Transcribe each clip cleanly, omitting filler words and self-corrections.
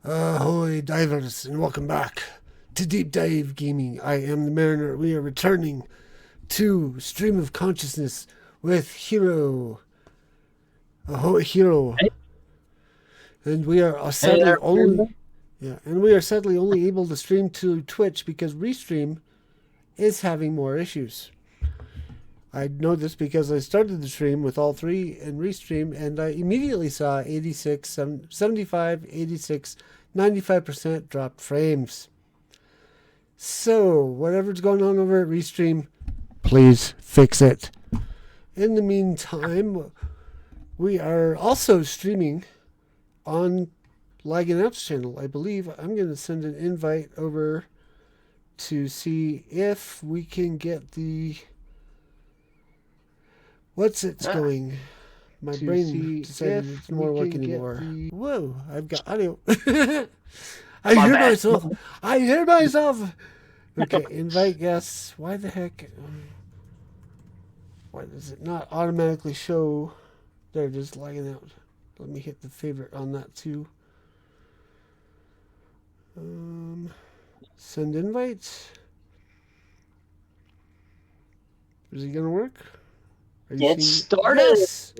Ahoy, divers, and welcome back to Deep Dive Gaming. I am the Mariner. We are returning to Stream of Consciousness with Hiro. Ahoy, Hiro. Hey. And we are sadly only able to stream to Twitch because Restream is having more issues. I know this because I started the stream with all three in Restream, and I immediately saw 86, 75, 86, 95% dropped frames. So, whatever's going on over at Restream, please fix it. In the meantime, we are also streaming on Lagging Out's channel, I believe. I'm going to send an invite over to see if we can get the... What's it going? My brain decided it's not working anymore. Whoa, I've got audio. I hear myself. Okay, invite guests. Why the heck? Why does it not automatically show? They're just lagging out. Let me hit the favorite on that too. Send invites. Is it going to work? Get started. Yes.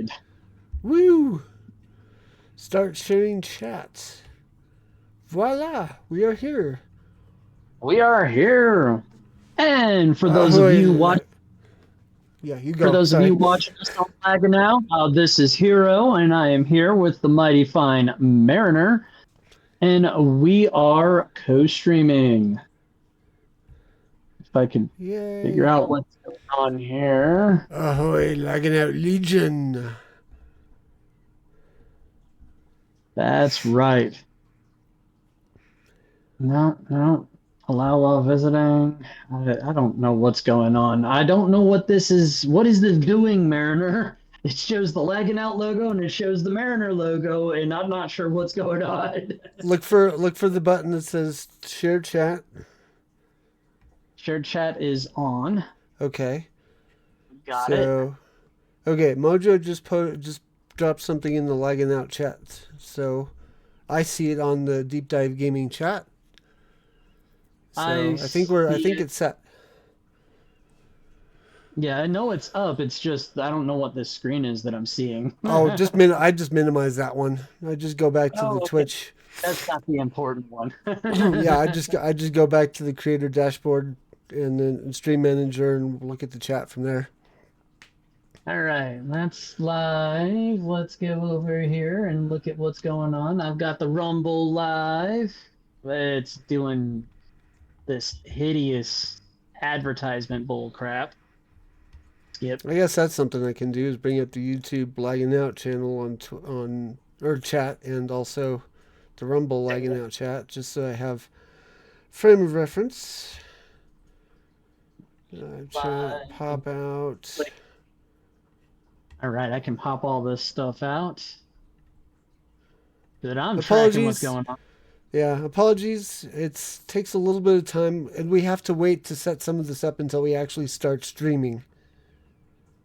Woo! Start sharing chat. Voila! We are here. We are here. And for those of you watching, For those of you watching us on Lagging Now, this is Hiro, and I am here with the mighty fine Mariner, and we are co-streaming. If I can figure out what's going on here. Ahoy, Lagging Out Legion. That's right. No. Allow while visiting. I don't know what's going on. I don't know what this is. What is this doing, Mariner? It shows the Lagging Out logo and it shows the Mariner logo, and I'm not sure what's going on. Look for the button that says share chat. Shared chat is on. Okay. Got it. Okay, Mojo just dropped something in the Lagging Out chat. So I see it on the Deep Dive Gaming chat. So I think it's set. Yeah, I know it's up. It's just I don't know what this screen is that I'm seeing. Oh, I just minimize that one. I just go back to the Twitch. That's not the important one. Yeah, I just go back to the creator dashboard and then stream manager and look at the chat from there. All right, that's live. Let's go over here and look at what's going on. I've got the Rumble live. It's doing this hideous advertisement bull crap. Yep. I guess that's something I can do is bring up the YouTube lagging out channel on or chat, and also the Rumble lagging out chat, just so I have frame of reference. Chat pop out. All right, I can pop all this stuff out. Good, I'm tracking what's Apologies. going on. Yeah, apologies. It takes a little bit of time, and we have to wait to set some of this up until we actually start streaming.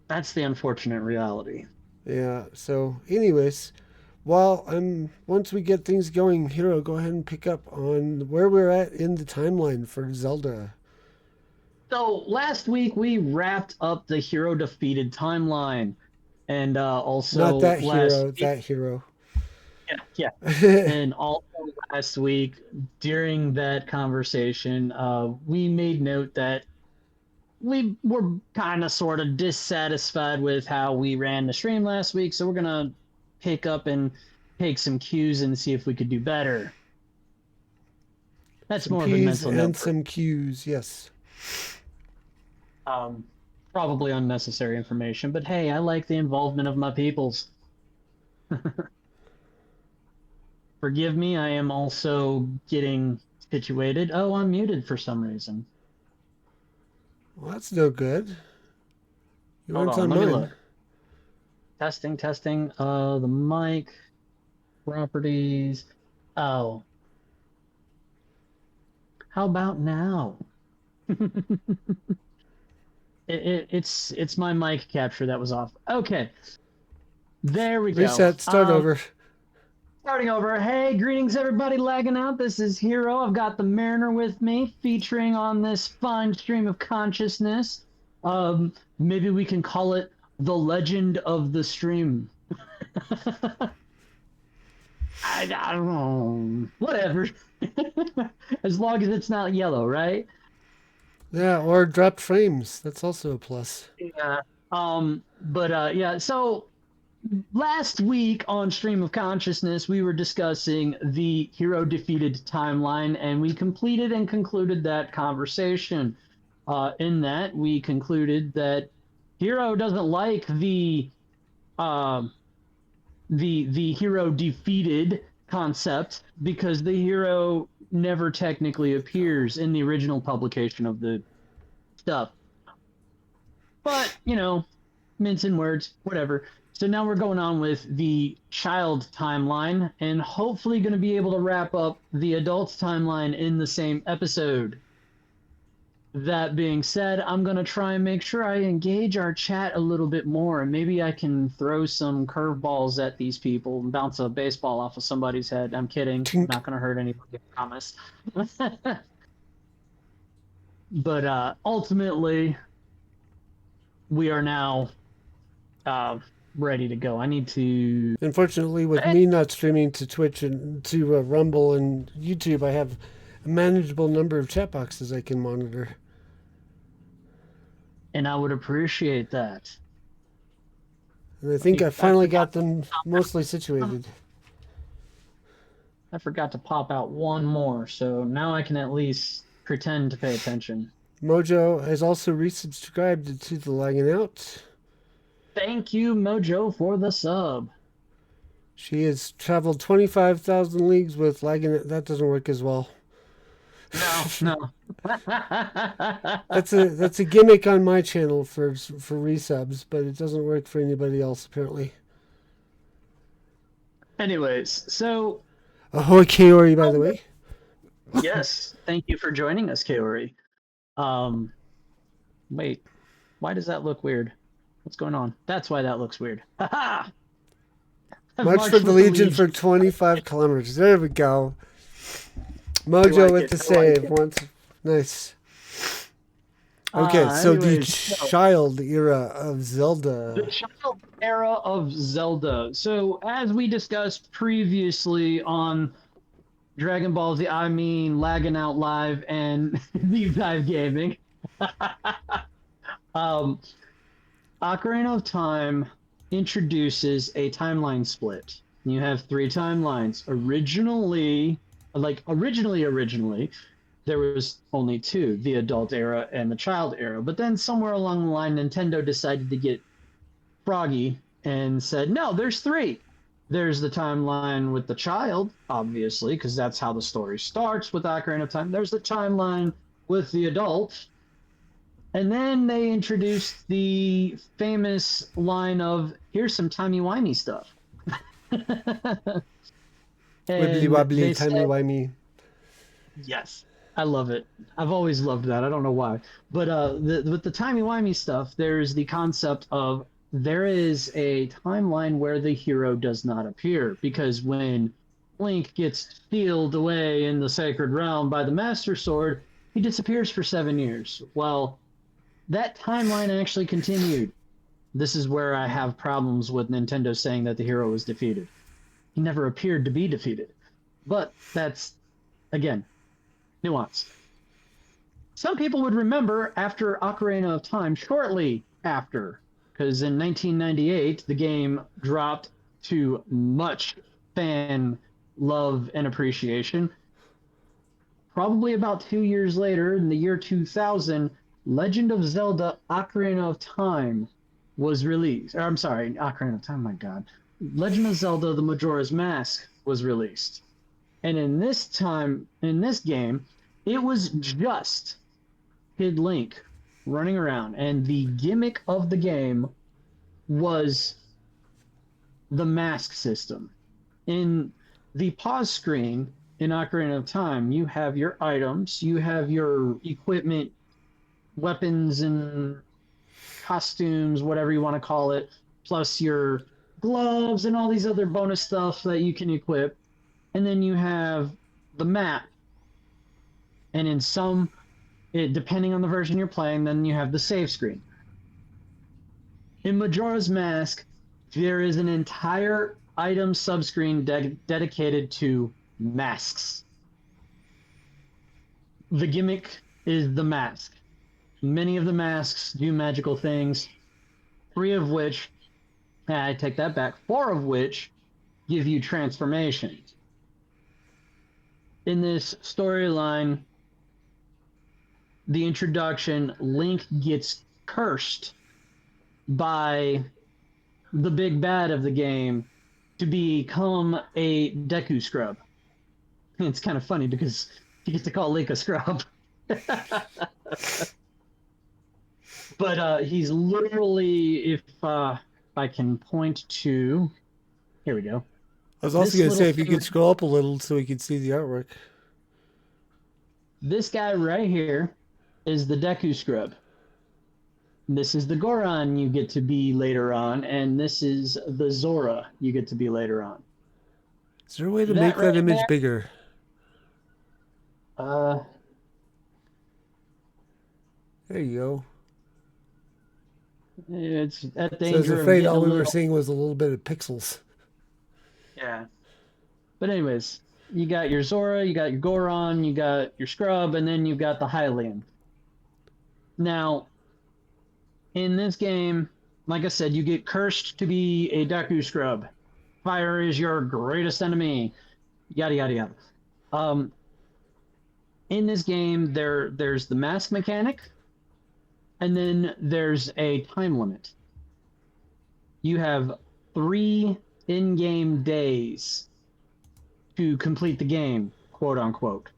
That's the unfortunate reality. Yeah. So, anyways, once we get things going, Hiro, go ahead and pick up on where we're at in the timeline for Zelda. So last week we wrapped up the Hero defeated timeline, and Not also that last hero, week, that hero. yeah, and also last week during that conversation, we made note that we were kind of sort of dissatisfied with how we ran the stream last week, so we're gonna pick up and take some cues and see if we could do better. That's Some more of a P's mental and note for some Q's, yes. um, probably unnecessary information, but hey, I like the involvement of my peoples. Forgive me, I am also getting situated. Oh, I'm muted for some reason. Well, that's no good. You Hold weren't on, on let me mine. look. Testing, testing. The mic properties. Oh, how about now? It's my mic capture that was off. Okay, there we go. Reset, start over. Starting over. Hey, greetings everybody lagging out. This is Hiro. I've got the Mariner with me, featuring on this fine stream of consciousness. Maybe we can call it the Legend of the Stream. I don't know. Whatever. As long as it's not yellow, right? Yeah, or dropped frames. That's also a plus. Yeah. Yeah, so last week on Stream of Consciousness, we were discussing the Hero Defeated timeline, and we completed and concluded that conversation. In that, we concluded that Hero doesn't like um, the hero defeated concept because the hero never technically appears in the original publication of the stuff. But, mincing words, whatever. So now we're going on with the child timeline and hopefully going to be able to wrap up the adult timeline in the same episode. That being said, I'm going to try and make sure I engage our chat a little bit more, and maybe I can throw some curveballs at these people and bounce a baseball off of somebody's head. I'm kidding. Tink. Not going to hurt anybody, I promise. But ultimately, we are now ready to go. I need to... Unfortunately, with me not streaming to Twitch and to Rumble and YouTube, I have a manageable number of chat boxes I can monitor. And I would appreciate that. And I think I finally got them mostly situated. I forgot to pop out one more, so now I can at least pretend to pay attention. Mojo has also resubscribed to the Lagging Out. Thank you, Mojo, for the sub. She has traveled 25,000 leagues with Lagging Out. That doesn't work as well. No. That's a gimmick on my channel for resubs, but it doesn't work for anybody else apparently. Anyways, so Ahoy, Kaori, by the way. yes, thank you for joining us, Kaori. Wait, why does that look weird? What's going on? That's why that looks weird. Ha March for the Legion for 25 kilometers. There we go. Mojo with the save. Once, nice. Okay, so the child era of Zelda. The child era of Zelda. So, as we discussed previously on Dragon Ball Z, Lagging Out Live and Deep Dive Gaming, Ocarina of Time introduces a timeline split. You have three timelines. Originally, there was only two, the adult era and the child era. But then somewhere along the line, Nintendo decided to get froggy and said, no, there's three. There's the timeline with the child, obviously, because that's how the story starts with Ocarina of Time. There's the timeline with the adult. And then they introduced the famous line of, here's some timey-wimey stuff. Wibbly And wobbly, they said, timey wimey. yes, I love it. I've always loved that. I don't know why. But with the timey-wimey stuff, there's the concept of there is a timeline where the hero does not appear. Because when Link gets sealed away in the Sacred Realm by the Master Sword, he disappears for 7 years. Well, that timeline actually continued. This is where I have problems with Nintendo saying that the hero was defeated. He never appeared to be defeated. But that's, again, nuance. Some people would remember after Ocarina of Time, shortly after, because in 1998, the game dropped to much fan love and appreciation. Probably about 2 years later, in the year 2000, Legend of Zelda Ocarina of Time was released. Or, I'm sorry, Ocarina of Time, my God. Legend of Zelda The Majora's Mask was released. And in this game, it was just Kid Link running around. And the gimmick of the game was the mask system. In the pause screen in Ocarina of Time, you have your items, you have your equipment, weapons and costumes, whatever you want to call it, plus your gloves and all these other bonus stuff that you can equip. And then you have the map. And in some, depending on the version you're playing, then you have the save screen. In Majora's Mask, there is an entire item subscreen dedicated to masks. The gimmick is the mask. Many of the masks do magical things, 3 of which, I take that back, 4 of which give you transformations. In this storyline, the introduction, Link gets cursed by the big bad of the game to become a Deku scrub. It's kind of funny because you get to call Link a scrub. But he's literally, if I can point to, here we go. I was also This going to little say if you thing- could scroll up a little so we could see the artwork. This guy right here is the Deku scrub. This is the Goron you get to be later on, and this is the Zora you get to be later on. Is there a way to That make that right image there- bigger? There you go. It's at So I danger was of afraid getting all a we were little... seeing was a little bit of pixels. Yeah. But anyways, you got your Zora, you got your Goron, you got your Scrub, and then you've got the Hylian. Now, in this game, like I said, you get cursed to be a Deku Scrub. Fire is your greatest enemy. Yada, yada, yada. In this game, there's the mask mechanic, and then there's a time limit. You have 3 in-game days to complete the game, quote unquote.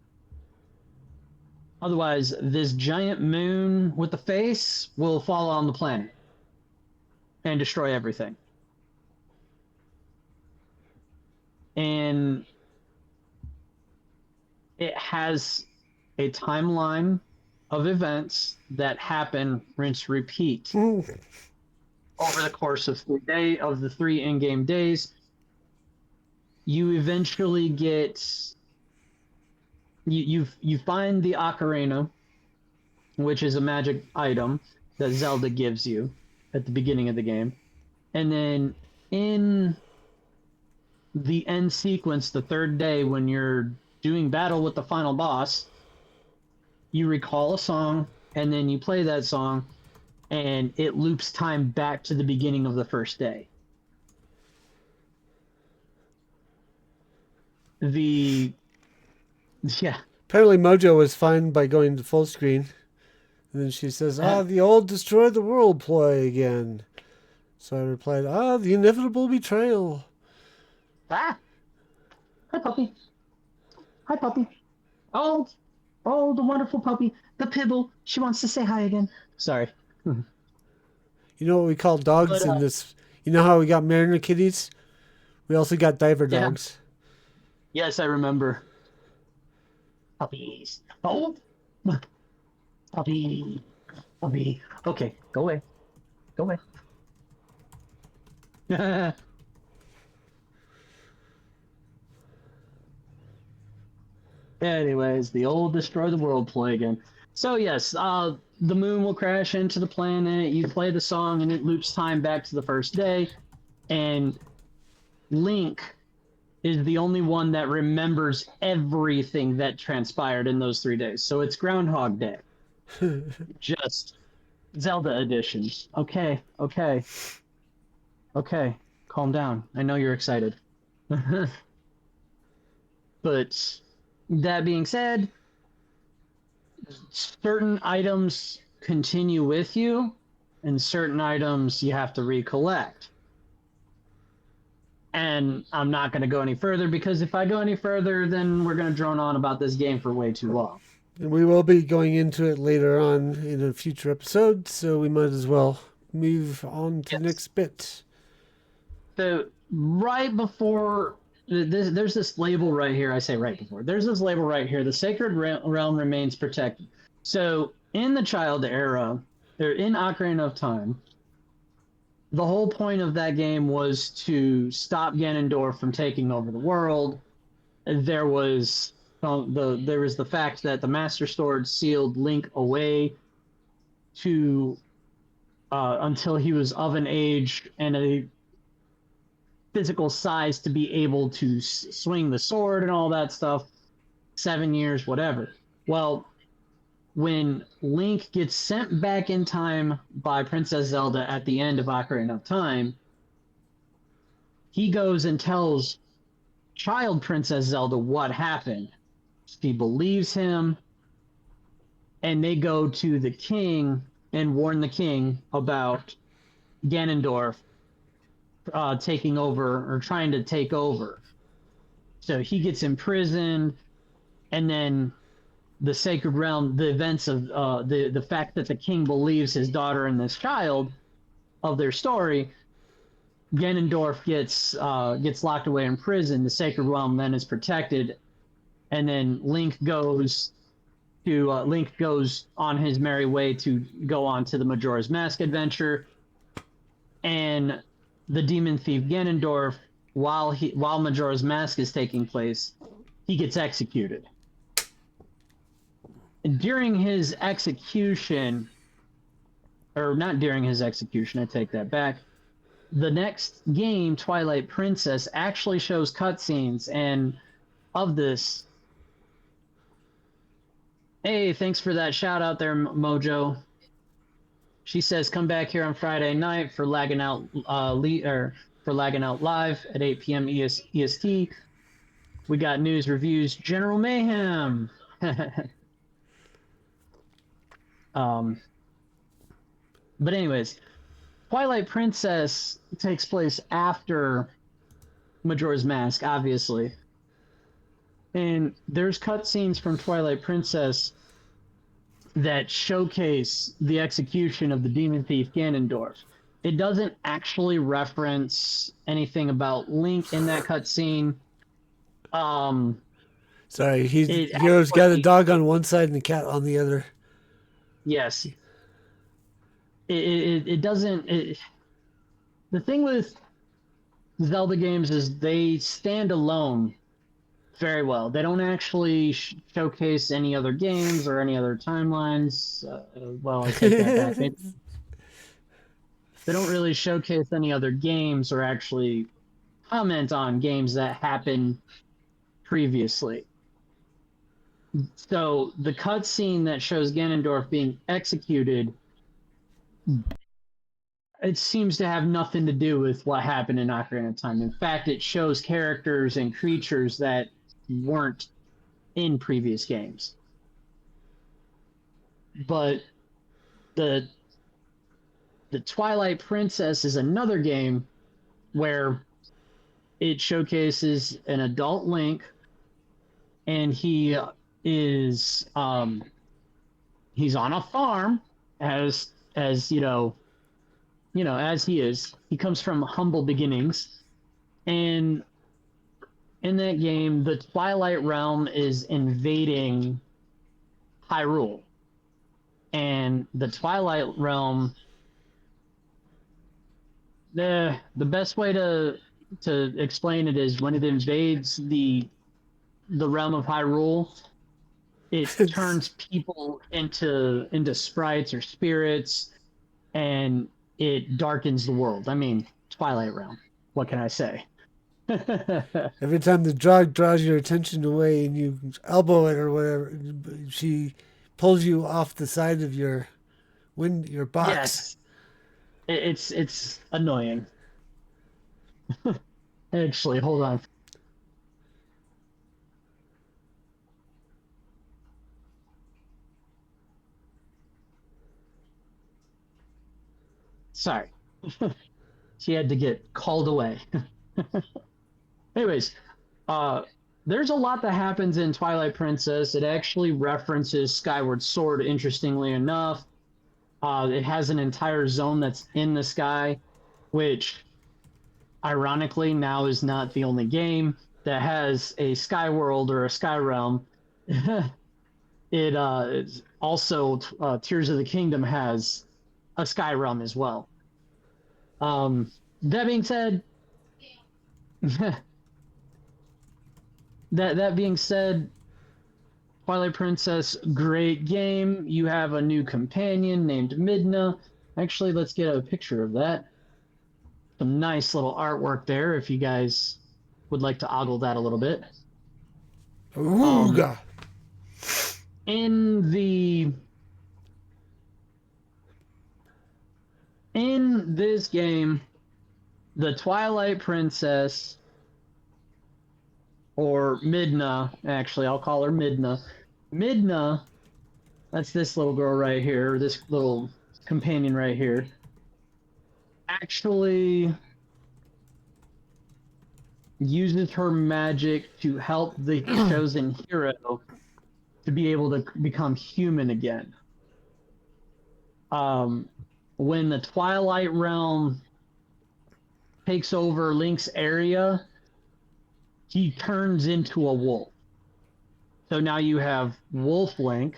Otherwise, this giant moon with the face will fall on the planet and destroy everything. And it has a timeline of events that happen, rinse, repeat over the course of the 3 in-game days. You eventually get you find the ocarina, which is a magic item that Zelda gives you at the beginning of the game, and then in the end sequence, the 3rd day, when you're doing battle with the final boss, you recall a song, and then you play that song, and it loops time back to the beginning of the 1st day. Yeah, Apparently, Mojo was fine by going to full screen. And then she says, the old destroy the world ploy again. So I replied, the inevitable betrayal. Ah, hi puppy. Hi puppy. Oh, oh, the wonderful puppy, the Pibble. She wants to say hi again. Sorry. You know what we call dogs But in this? You know how we got Mariner kitties? We also got diver yeah, dogs. yes, I remember. Puppies. Oh, puppy, puppy. Okay, go away, go away. Anyways, the old destroy the world play again. So yes, the moon will crash into the planet. You play the song, and it loops time back to the first day. And Link is the only one that remembers everything that transpired in those 3 days. So it's Groundhog Day, just Zelda edition. Okay, okay, okay. Calm down. I know you're excited. But that being said, certain items continue with you, and certain items you have to recollect. And I'm not going to go any further because if I go any further, then we're going to drone on about this game for way too long. And we will be going into it later on in a future episode, so we might as well move on to the Yes. next bit. So right before there's this label right here. I say right before. There's this label right here. The sacred realm remains protected. So in the child era, or in Ocarina of Time, the whole point of that game was to stop Ganondorf from taking over the world. There was the fact that the Master Sword sealed Link away to until he was of an age and a physical size to be able to swing the sword and all that stuff. 7 years, whatever. Well, when Link gets sent back in time by Princess Zelda at the end of Ocarina of Time, he goes and tells child Princess Zelda what happened. She believes him, and they go to the king and warn the king about Ganondorf taking over or trying to take over. So he gets imprisoned, and then the sacred realm, the events of the fact that the king believes his daughter and this child of their story, Ganondorf gets locked away in prison. The sacred realm then is protected, and then Link goes on his merry way to go on to the Majora's Mask adventure, and the demon thief Ganondorf, while Majora's Mask is taking place, he gets executed. And during his execution, or not during his execution, I take that back. The next game, Twilight Princess, actually shows cutscenes, and of this. Hey, thanks for that shout out there, Mojo. She says, "Come back here on Friday night for lagging out, for lagging out live at 8 p.m. EST. We got news, reviews, general mayhem." um, but anyways, Twilight Princess takes place after Majora's Mask, obviously, and there's cutscenes from Twilight Princess that showcase the execution of the demon thief Ganondorf. It doesn't actually reference anything about Link in that cutscene. Sorry, It Hero's got a actually, dog on one side and a cat on the other. yes, it doesn't. The thing with Zelda games is they stand alone very well. They don't actually showcase any other games or any other timelines. Well, I take that back. Maybe they don't really showcase any other games or actually comment on games that happened previously. So the cutscene that shows Ganondorf being executed, it seems to have nothing to do with what happened in Ocarina of Time. In fact, it shows characters and creatures that weren't in previous games. But the the Twilight Princess is another game where it showcases an adult Link, and is he's on a farm, as as he is. He comes from humble beginnings, and in that game, the Twilight Realm is invading Hyrule, and the Twilight Realm. The best way to explain it is when it invades the realm of Hyrule, it turns people into sprites or spirits, and it darkens the world. I mean, Twilight Realm. What can I say? Every time the drug draws your attention away and you elbow it or whatever, she pulls you off the side of your your box. Yes, it's annoying. Actually, hold on. Sorry, she had to get called away. Anyways, uh, there's a lot that happens in Twilight Princess. It actually references Skyward Sword, interestingly enough. It has an entire zone that's in the sky, which ironically now is not the only game that has a sky world or a sky realm. It's also Tears of the Kingdom has a sky realm as well. That being said, that being said, Twilight Princess, great game. You have a new companion named Midna. Actually, let's get a picture of that. Some nice little artwork there if you guys would like to ogle that a little bit. Ooga. In this game, the Twilight Princess, or Midna, actually, I'll call her Midna. Midna, that's this little girl right here, this little companion right here, actually uses her magic to help the chosen hero to be able to become human again. When the Twilight Realm takes over Link's area, he turns into a wolf. So now you have Wolf Link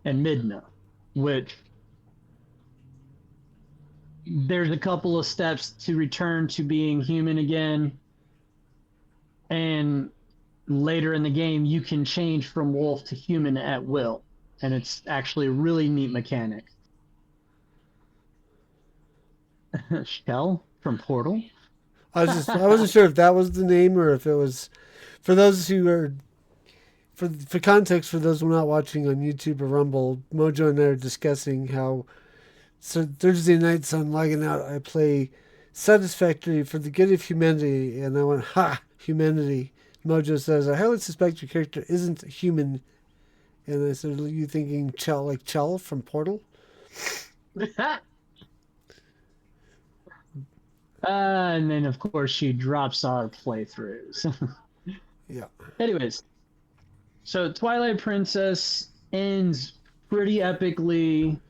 and Midna, which there's a couple of steps to return to being human again. And later in the game, you can change from wolf to human at will. And it's actually a really neat mechanic. Shell from Portal. I wasn't sure if that was the name or if it was for those who are for context for those who are not watching on YouTube or Rumble. Mojo and I are discussing how so Thursday nights on Logging Out I play Satisfactory for the Good of Humanity, and I went ha humanity. Mojo says I highly suspect your character isn't human, and I said, are you thinking Chell like Chell from Portal? And then, of course, she drops our playthroughs. Yeah. Anyways, so Twilight Princess ends pretty epically.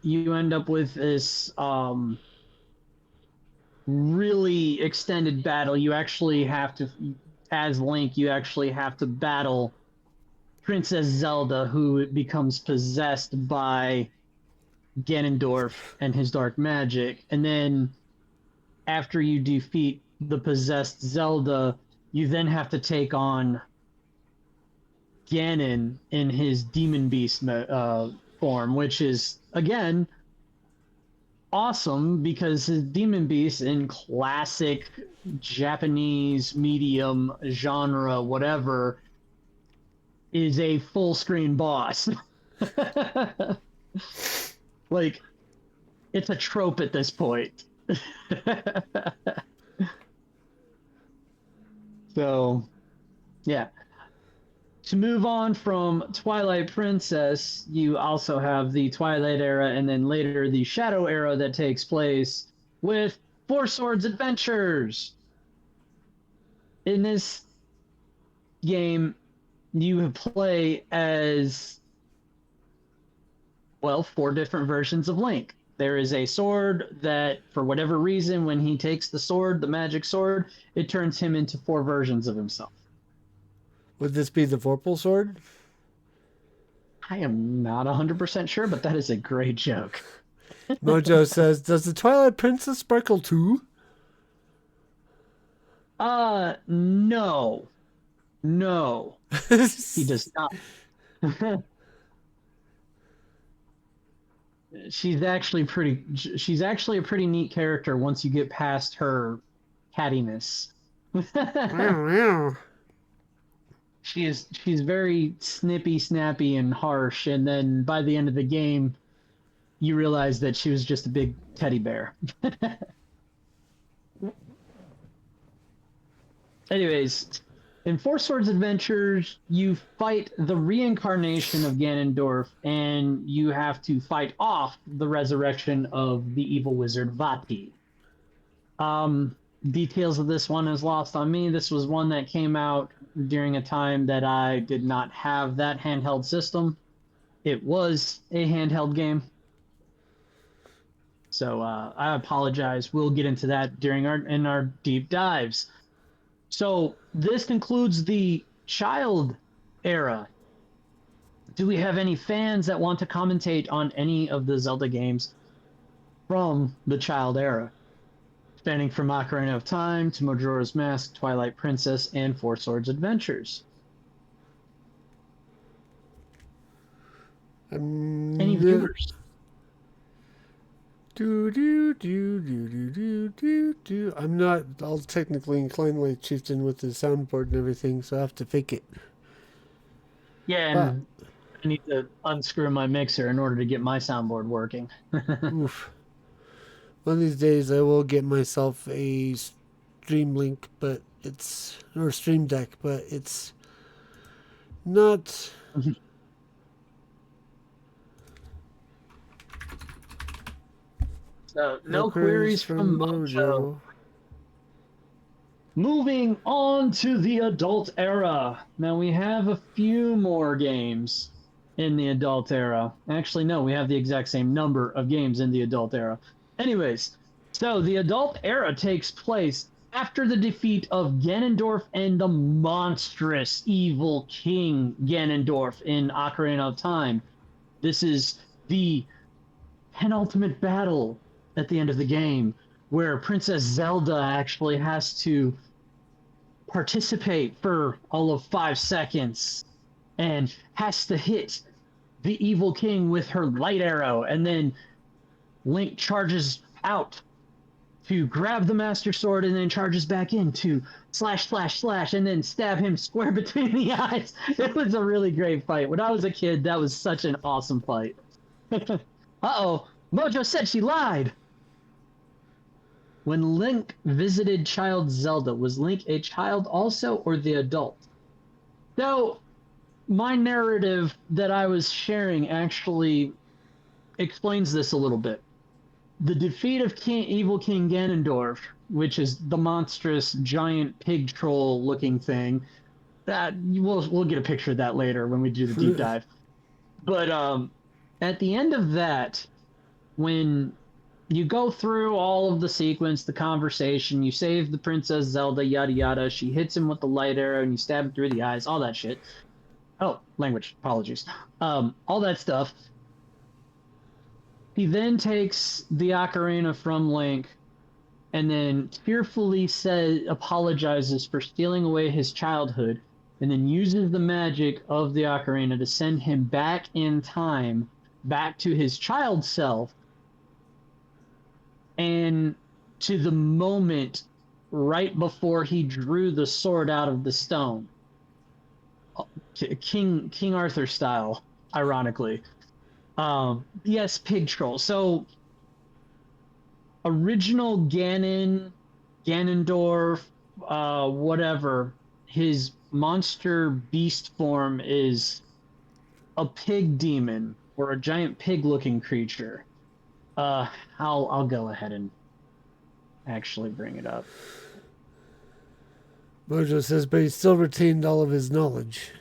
You end up with this really extended battle. You actually have to, as Link, you actually have to battle Princess Zelda, who becomes possessed by Ganondorf and his dark magic. And then after you defeat the possessed Zelda, you then have to take on Ganon in his demon beast form, which is, again, awesome because his demon beast in classic Japanese medium genre, whatever, is a full screen boss. Like, it's a trope at this point. So, yeah. to move on from Twilight Princess, you also have the Twilight era and then later the Shadow era that takes place with Four Swords Adventures. In this game, you play as, well, four different versions of Link. There is a sword that, for whatever reason, when he takes the sword, the magic sword, it turns him into four versions of himself. Would this be the Vorpal sword? I am not 100% sure, but that is a great joke. Mojo says, does the Twilight Princess sparkle too? No. No. He does not. She's actually a pretty neat character once you get past her cattiness. She's very snippy, snappy, and harsh, and then by the end of the game, you realize that she was just a big teddy bear. Anyways, in Four Swords Adventures, you fight the reincarnation of Ganondorf, and you have to fight off the resurrection of the evil wizard Vati. Details of this one is lost on me. This was one that came out during a time that I did not have that handheld system. It was a handheld game. So I apologize. We'll get into that in our deep dives. So this concludes the child era. Do we have any fans that want to commentate on any of the Zelda games from the child era? Spanning from Ocarina of Time to Majora's Mask, Twilight Princess, and Four Swords Adventures. Any viewers? I'm not all technically inclined like Chieftain with the soundboard and everything, so I have to fake it. Yeah, and I need to unscrew my mixer in order to get my soundboard working. Oof. One of these days I will get myself a Stream Link, or Stream Deck, but it's not... So, no queries from Mojo. Moving on to the adult era. Now, we have a few more games in the adult era. Actually, no, we have the exact same number of games in the adult era. Anyways, so the adult era takes place after the defeat of Ganondorf and the monstrous evil king Ganondorf in Ocarina of Time. This is the penultimate battle at the end of the game, where Princess Zelda actually has to participate for all of 5 seconds and has to hit the evil king with her light arrow, and then Link charges out to grab the Master Sword and then charges back in to slash, slash, slash, and then stab him square between the eyes. It was a really great fight. When I was a kid, that was such an awesome fight. Uh-oh, Mojo said she lied. When Link visited child Zelda, was Link a child also or the adult? So, my narrative that I was sharing actually explains this a little bit. The defeat of Evil King Ganondorf, which is the monstrous giant pig troll looking thing, that we'll get a picture of that later when we do the deep dive. But at the end of that, when you go through all of the sequence, the conversation, you save the Princess Zelda, yada yada, she hits him with the light arrow and you stab him through the eyes, all that shit. Oh, language, apologies. All that stuff. He then takes the ocarina from Link and then tearfully apologizes for stealing away his childhood, and then uses the magic of the ocarina to send him back in time, back to his child self, and to the moment right before he drew the sword out of the stone. King Arthur style, ironically. Yes, pig troll. So, original Ganondorf, whatever, his monster beast form is a pig demon or a giant pig-looking creature. Uh, I'll go ahead and actually bring it up. Mojo says, but he still retained all of his knowledge.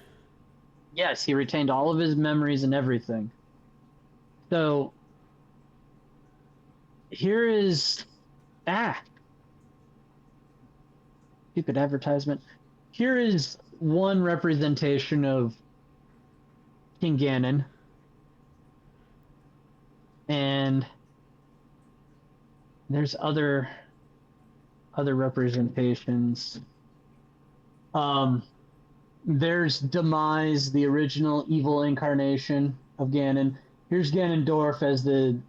Yes, he retained all of his memories and everything. So here is stupid advertisement. Here is one representation of King Ganon, and there's other representations. There's Demise, the original evil incarnation of Ganon. Here's Ganondorf as the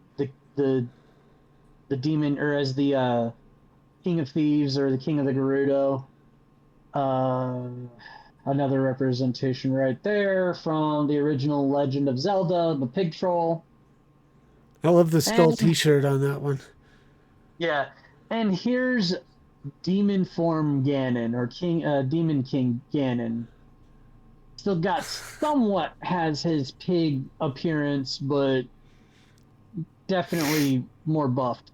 demon, or as the King of Thieves, or the King of the Gerudo. Another representation right there from the original Legend of Zelda, the Pig Troll. I love the skull And t-shirt on that one. yeah, and here's Demon Form Ganon, or Demon King Ganon. Still got somewhat has his pig appearance, but definitely more buffed.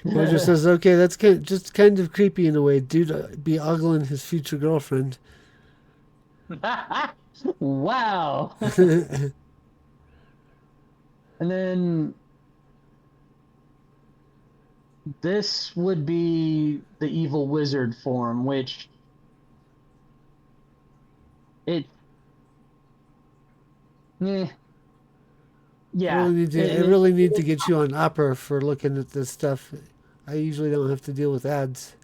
Mojo says, okay, that's just kind of creepy in a way. Dude be ogling his future girlfriend. Wow. And then this would be the evil wizard form, which it yeah. I really need to get you on Opera for looking at this stuff. I usually don't have to deal with ads.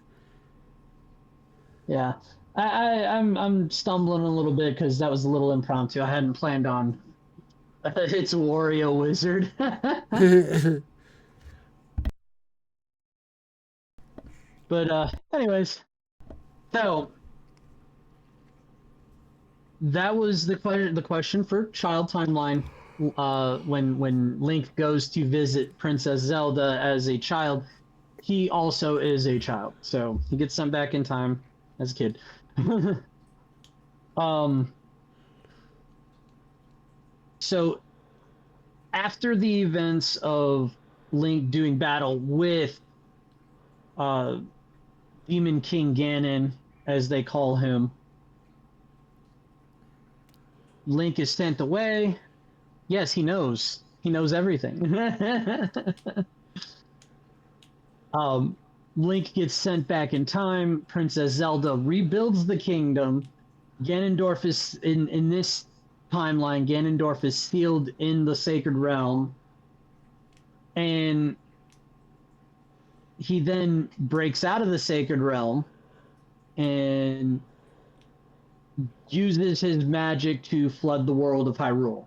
Yeah. I'm stumbling a little bit because that was a little impromptu. I hadn't planned on it's Wario Wizard. But anyways, so that was the question for Child Timeline. When Link goes to visit Princess Zelda as a child, he also is a child, so he gets sent back in time as a kid. So after the events of Link doing battle with Demon King Ganon, as they call him, Link is sent away. Yes, he knows. He knows everything. Link gets sent back in time. Princess Zelda rebuilds the kingdom. Ganondorf is in this timeline. Ganondorf is sealed in the Sacred Realm, and he then breaks out of the Sacred Realm and uses his magic to flood the world of Hyrule.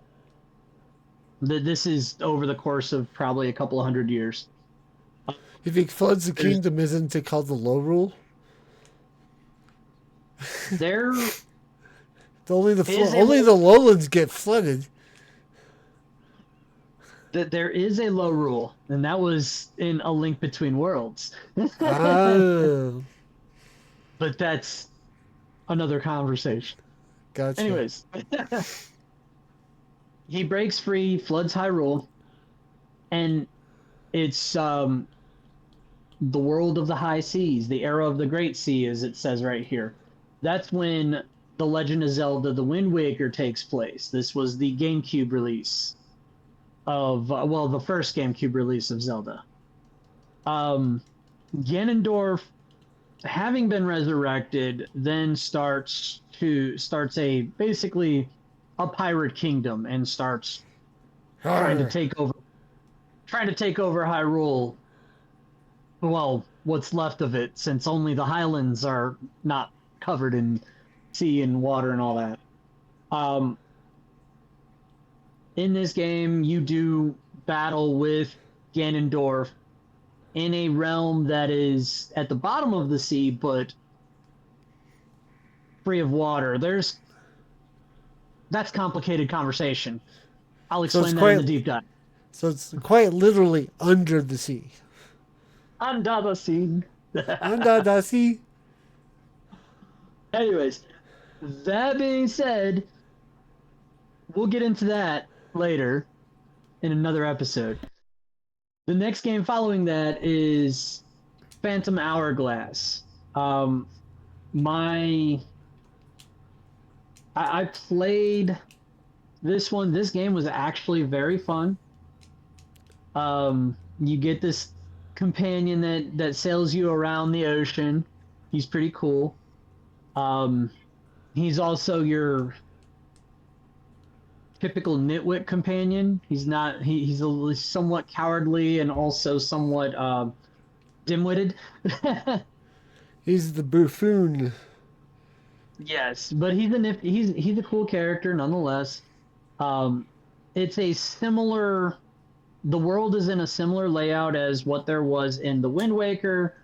This is over the course of probably a couple of 100 years. If he floods the kingdom, isn't it called the low rule? There only the lowlands get flooded. There is a low rule, and that was in A Link Between Worlds. Oh. But that's another conversation. Gotcha. Anyways, he breaks free, floods Hyrule, and it's the world of the high seas, the era of the Great Sea, as it says right here. That's when The Legend of Zelda: The Wind Waker takes place. This was the GameCube release of the first GameCube release of Zelda. Ganondorf, having been resurrected, then starts basically a pirate kingdom and starts trying to take over Hyrule. Well, what's left of it, since only the Highlands are not covered in sea and water and all that. In this game, you do battle with Ganondorf in a realm that is at the bottom of the sea, but free of water. That's complicated conversation. I'll explain that in the deep dive. So it's quite literally under the sea. Under the sea. Under the sea. Anyways, That being said, we'll get into that later in another episode. The next game following that is Phantom Hourglass. Um, my I played this one. This game was actually very fun. You get this companion that sails you around the ocean. He's pretty cool. Um, he's also your typical nitwit companion. He's not. He's somewhat cowardly and also somewhat dim-witted. He's the buffoon. Yes, but he's a cool character nonetheless. Um, it's a similar. The world is in a similar layout as what there was in the Wind Waker,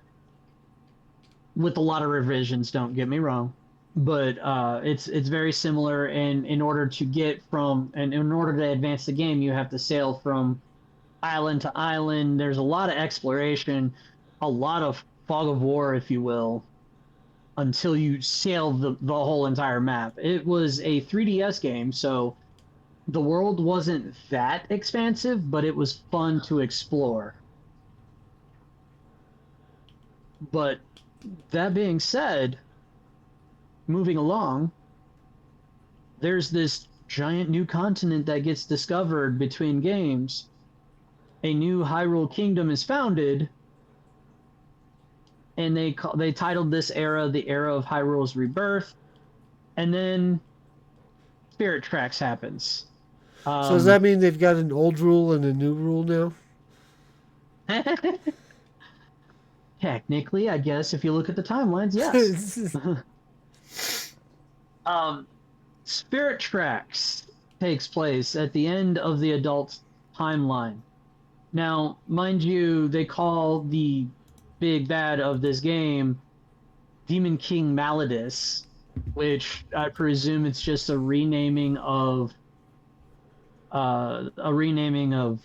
with a lot of revisions. Don't get me wrong, but it's very similar. And in order to get from and in order to advance the game, you have to sail from island to island. There's a lot of exploration, a lot of fog of war, if you will, until you sail the whole entire map. It was a 3DS game, so the world wasn't that expansive, but it was fun to explore. But that being said, moving along, there's this giant new continent that gets discovered between games. A new Hyrule kingdom is founded, and they titled this era the era of Hyrule's rebirth. And then Spirit Tracks happens. So does that mean they've got an old rule and a new rule now? Technically, I guess if you look at the timelines, yes. Spirit Tracks takes place at the end of the adult timeline. Now, mind you, they call the big bad of this game Demon King Maladus, which I presume it's just a renaming of Ganondorf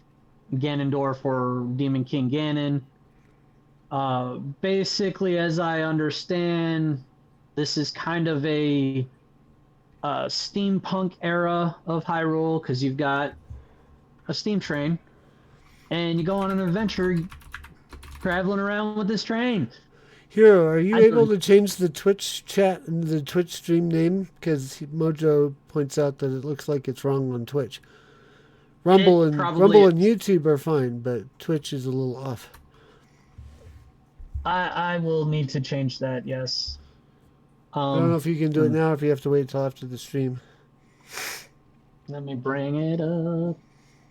or Demon King Ganon. Basically, as I understand, this is kind of a steampunk era of Hyrule because you've got a steam train and you go on an adventure traveling around with this train. Hiro, are you able to change the Twitch chat and the Twitch stream name? Because Mojo points out that it looks like it's wrong on Twitch. Rumble and YouTube are fine, but Twitch is a little off. I will need to change that. Yes. I don't know if you can do it now, or if you have to wait until after the stream. Let me bring it up.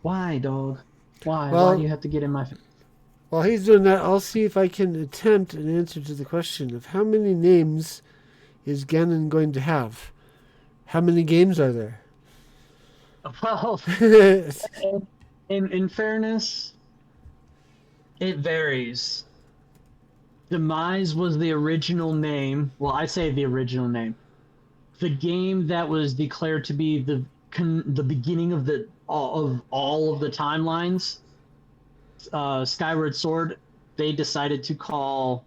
Why, dog? Why? Why do you have to get in my face? While he's doing that, I'll see if I can attempt an answer to the question of how many names is Ganon going to have? How many games are there? Well, in fairness, it varies. Demise was the original name. Well, I say the original name. The game that was declared to be the beginning of all of the timelines. Skyward Sword. They decided to call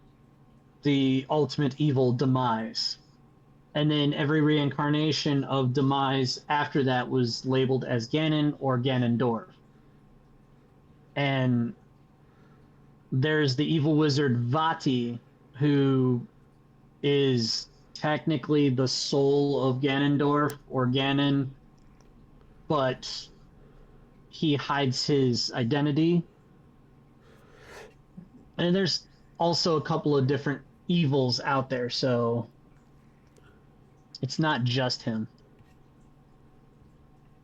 the ultimate evil Demise, and then every reincarnation of Demise after that was labeled as Ganon or Ganondorf. And there's the evil wizard Vati, who is technically the soul of Ganondorf or Ganon, but he hides his identity. And there's also a couple of different evils out there, so it's not just him.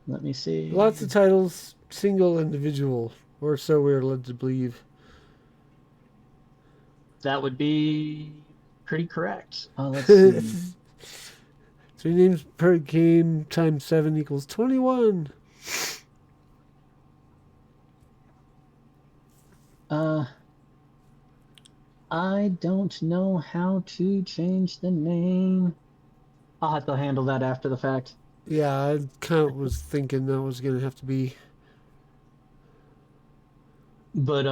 Let me see. Lots of titles, single individual, or so we're led to believe. That would be pretty correct. Let's see. 3 names per game times 7 equals 21. I don't know how to change the name. I'll have to handle that after the fact. Yeah, I kind of was thinking that was going to have to be. But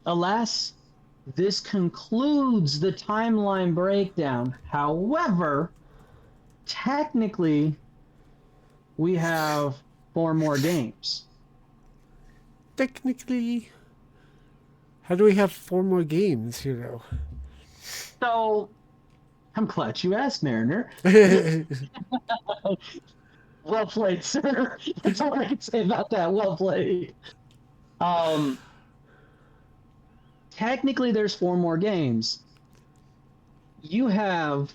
alas, this concludes the timeline breakdown. However, technically, we have 4 more games. Technically, how do we have 4 more games, Hiro? So, I'm glad you asked, Mariner. Well played, sir. That's all I can say about that. Well played. Um, technically, there's 4 more games. You have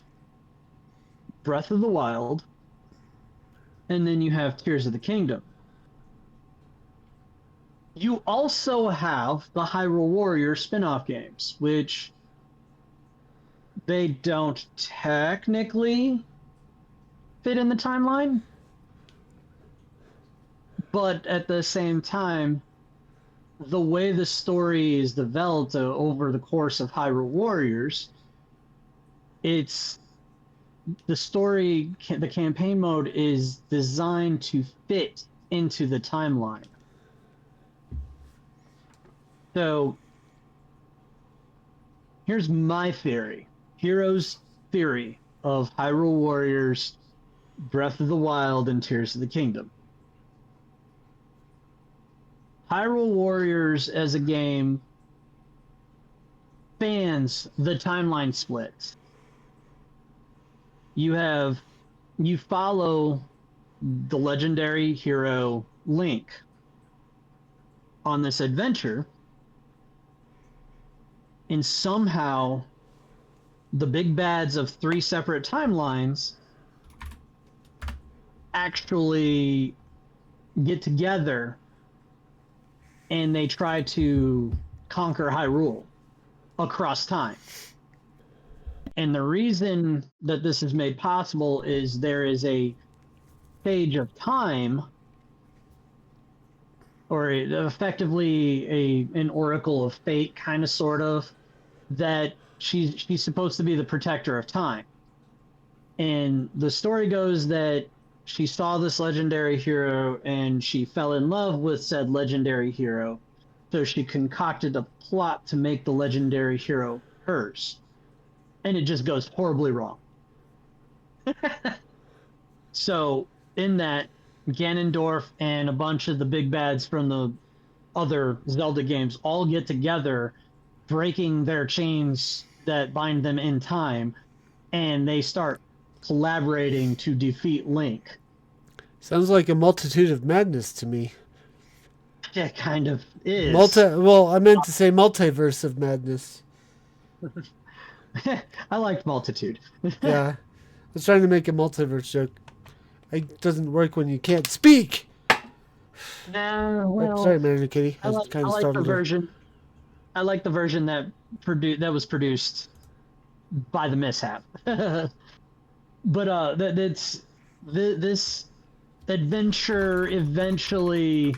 Breath of the Wild, and then you have Tears of the Kingdom. You also have the Hyrule Warriors spin-off games, which they don't technically fit in the timeline, but at the same time, the way the story is developed over the course of Hyrule Warriors, it's the story, the campaign mode is designed to fit into the timeline. So here's my theory. Hiro's theory of Hyrule Warriors, Breath of the Wild, and Tears of the Kingdom. Hyrule Warriors as a game spans the timeline splits. You follow the legendary hero Link on this adventure, and somehow the big bads of 3 separate timelines actually get together and they try to conquer Hyrule across time. And the reason that this is made possible is there is a stage of time, or effectively an oracle of fate, kind of, sort of, that she's supposed to be the protector of time. And the story goes that she saw this legendary hero and she fell in love with said legendary hero. So she concocted a plot to make the legendary hero hers. And it just goes horribly wrong. So in that, Ganondorf and a bunch of the big bads from the other Zelda games all get together, breaking their chains that bind them in time, and they start collaborating to defeat Link. Sounds like a multitude of madness to me. It kind of is. Well, I meant to say multiverse of madness. I liked multitude. Yeah. I was trying to make a multiverse joke. It doesn't work when you can't speak. No, well, sorry, Mary Kitty. I like the version. I like the version that was produced by the mishap. But this adventure eventually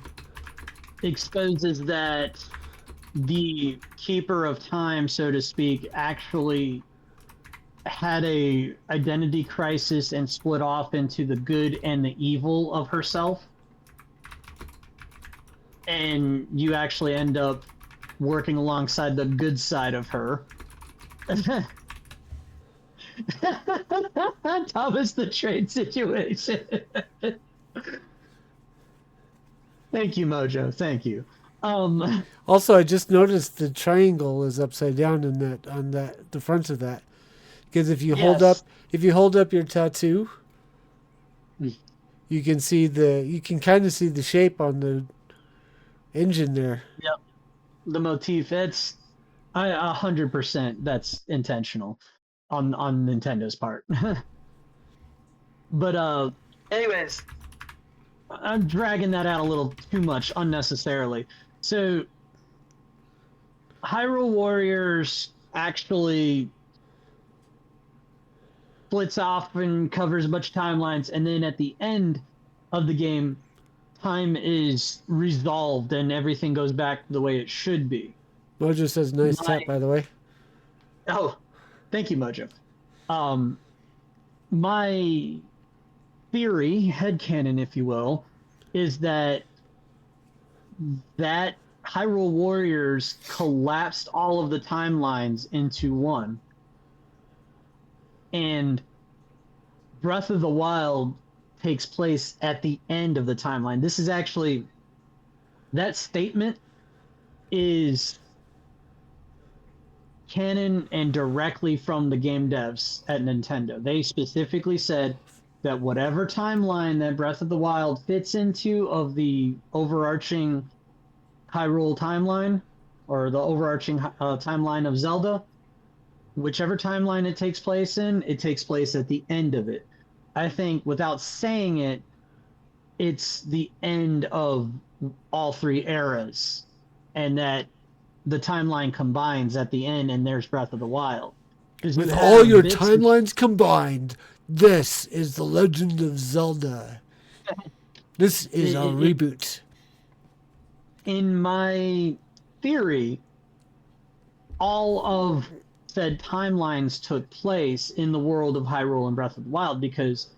exposes that the Keeper of Time, so to speak, actually had a identity crisis and split off into the good and the evil of herself. And you actually end up working alongside the good side of her. Thomas the Train situation. Thank you, Mojo. Thank you. Also, I just noticed the triangle is upside down in the front of that. Because if you hold up your tattoo, you can kind of see the shape on the engine there. Yep. The motif, it's 100% that's intentional on Nintendo's part. But anyways, I'm dragging that out a little too much unnecessarily. So Hyrule Warriors actually splits off and covers a bunch of timelines, and then at the end of the game, time is resolved and everything goes back the way it should be. Mojo says nice tap, by the way. Oh, thank you, Mojo. My theory, headcanon, if you will, is that Hyrule Warriors collapsed all of the timelines into one. And Breath of the Wild takes place at the end of the timeline. This is actually that statement is canon and directly from the game devs at Nintendo. They specifically said that whatever timeline that Breath of the Wild fits into of the overarching Hyrule timeline or the overarching timeline of Zelda, whichever timeline it takes place in, it takes place at the end of it. I think without saying it, it's the end of all three eras, and that the timeline combines at the end, and there's Breath of the Wild. With all your timelines combined, this is the Legend of Zelda. This is a reboot. In my theory, all of said timelines took place in the world of Hyrule and Breath of the Wild, because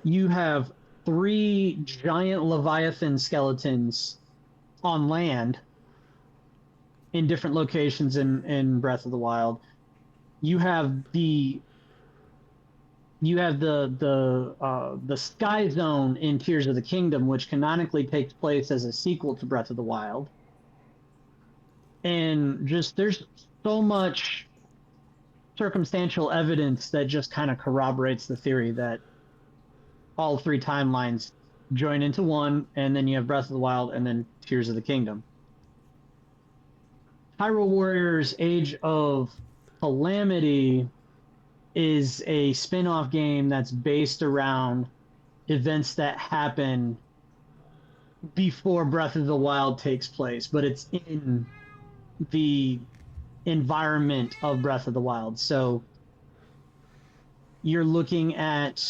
you have 3 giant Leviathan skeletons on land in different locations in Breath of the Wild. You have the Sky Zone in Tears of the Kingdom, which canonically takes place as a sequel to Breath of the Wild. And just there's so much circumstantial evidence that just kind of corroborates the theory that all 3 timelines join into one, and then you have Breath of the Wild and then Tears of the Kingdom. Hyrule Warriors Age of Calamity is a spin-off game that's based around events that happen before Breath of the Wild takes place, but it's in the environment of Breath of the Wild. So you're looking at,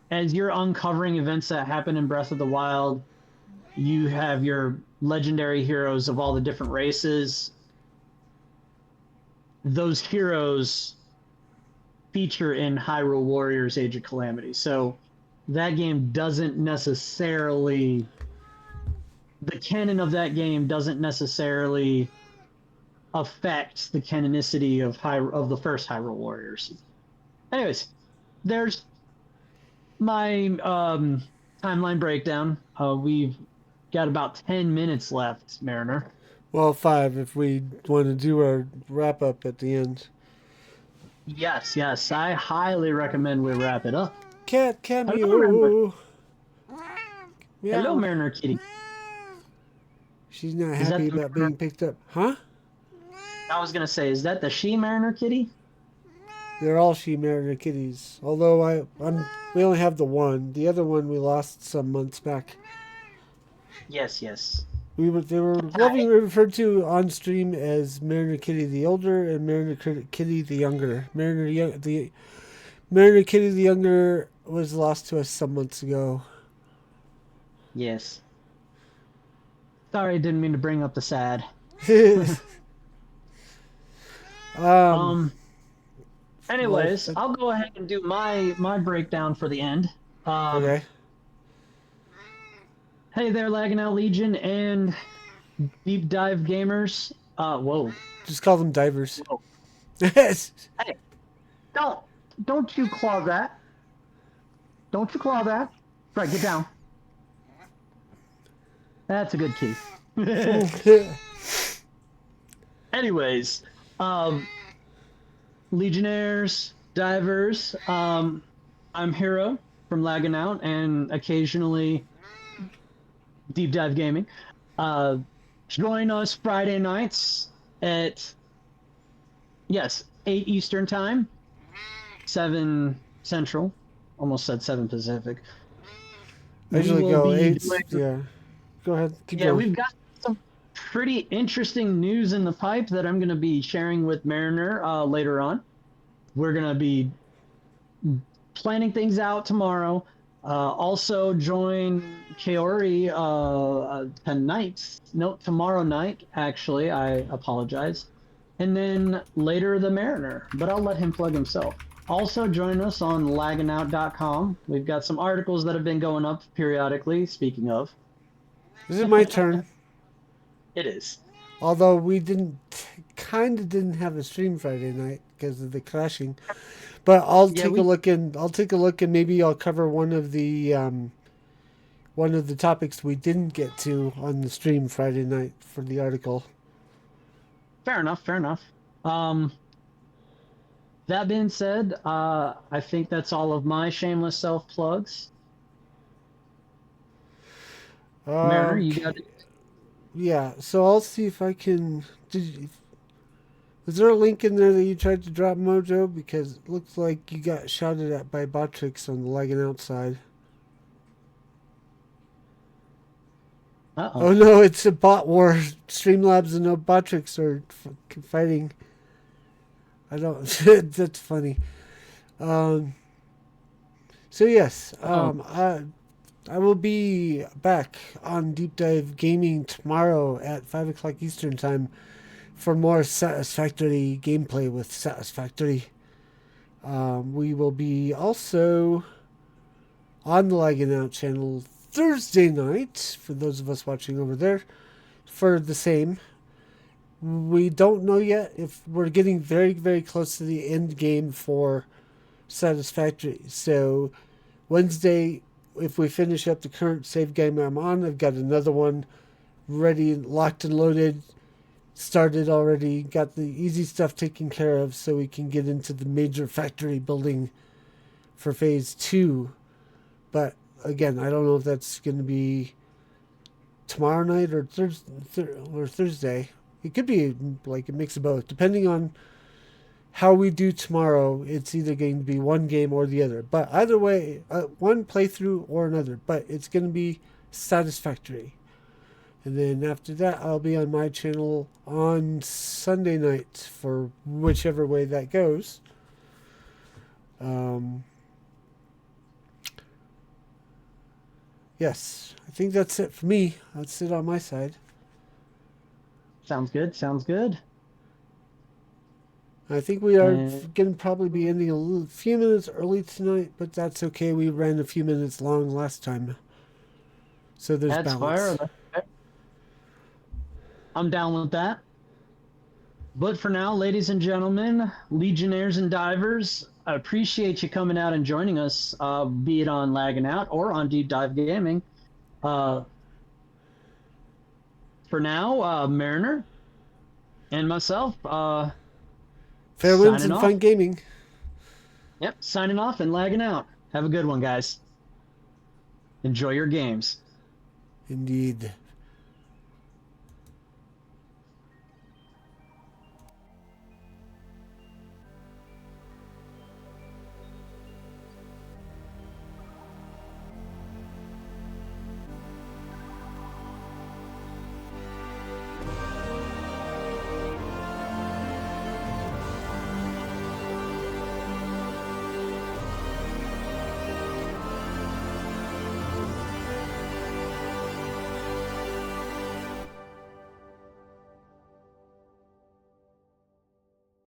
as you're uncovering events that happen in Breath of the Wild, you have your legendary heroes of all the different races. Those heroes feature in Hyrule Warriors Age of Calamity. So that game doesn't necessarily, the canon of that game doesn't necessarily affect the canonicity of the first Hyrule Warriors. Anyways, there's my timeline breakdown. We've got about 10 minutes left, Mariner. Well, 5 if we want to do our wrap up at the end. Yes. I highly recommend we wrap it up. Cat cameo. Hello, Mariner Kitty. She's not happy about being picked up. Huh? I was going to say, is that the she-Mariner Kitty? They're all she-Mariner kitties. Although we only have the one. The other one we lost some months back. Yes. They were lovingly referred to on stream as Mariner Kitty the older and Mariner Kitty the younger. Mariner Kitty the younger was lost to us some months ago. Yes. Sorry, didn't mean to bring up the sad. Anyways, I'll go ahead and do my breakdown for the end. Okay. Hey there, Lagging Out Legion and Deep Dive Gamers. Whoa. Just call them divers. Whoa. Yes. Hey, don't you claw that. Don't you claw that. Right, get down. That's a good key. Anyways, Legionnaires, divers, I'm Hiro from Lagging Out and occasionally Deep Dive Gaming. Join us Friday nights at 8 Eastern Time, 7 Central. Almost said 7 Pacific. I usually go 8. Yeah. Go ahead. Keep going. We've got some pretty interesting news in the pipe that I'm going to be sharing with Mariner later on. We're going to be planning things out tomorrow. Also join Kaori tomorrow night, actually. I apologize. And then later the Mariner, but I'll let him plug himself. Also join us on lagginout.com. We've got some articles that have been going up periodically, speaking of. Is it my turn? It is. Although we didn't kind of didn't have a stream Friday night because of the crashing. But I'll Yeah, take a look and maybe I'll cover one of the topics we didn't get to on the stream Friday night for the article. fair enough, fair enough. Um, that being said, I think that's all of my shameless self plugs. Mariner, you got Okay. it. Yeah, so I'll see if I can. Is there a link in there that you tried to drop, Mojo? Because it looks like you got shouted at by Botrix on the lagging outside. Uh-oh. Oh no, it's a bot war. Streamlabs and no Botrix are fighting. I don't. That's funny. Um, so yes, Oh, I will be back on Deep Dive Gaming tomorrow at 5 o'clock Eastern Time for more satisfactory gameplay with Satisfactory. We will be also on the Lagging Out channel Thursday night for those of us watching over there for the same. We don't know yet if we're getting very, very close to the end game for Satisfactory. So Wednesday, if we finish up the current save game I'm on, I've got another one ready, locked and loaded, started already, got the easy stuff taken care of so we can get into the major factory building for phase 2. But again, I don't know if that's going to be tomorrow night or Thursday. It could be like a mix of both, depending on how we do tomorrow. It's either going to be one game or the other. But either way, one playthrough or another. But it's going to be satisfactory. And then after that, I'll be on my channel on Sunday night for whichever way that goes. Yes, I think that's it for me. That's it on my side. sounds good. Sounds good. I think we are And going to probably be ending a few minutes early tonight, but that's okay. We ran a few minutes long last time. So there's that's fire. balance. I'm down with that. But for now, ladies and gentlemen, Legionnaires and Divers, I appreciate you coming out and joining us, be it on Lagging Out or on Deep Dive Gaming. Uh, for now, Mariner and myself, Fair winds signing and off. fun gaming. Yep, signing off and lagging out. Have a good one, guys. Enjoy your games. Indeed.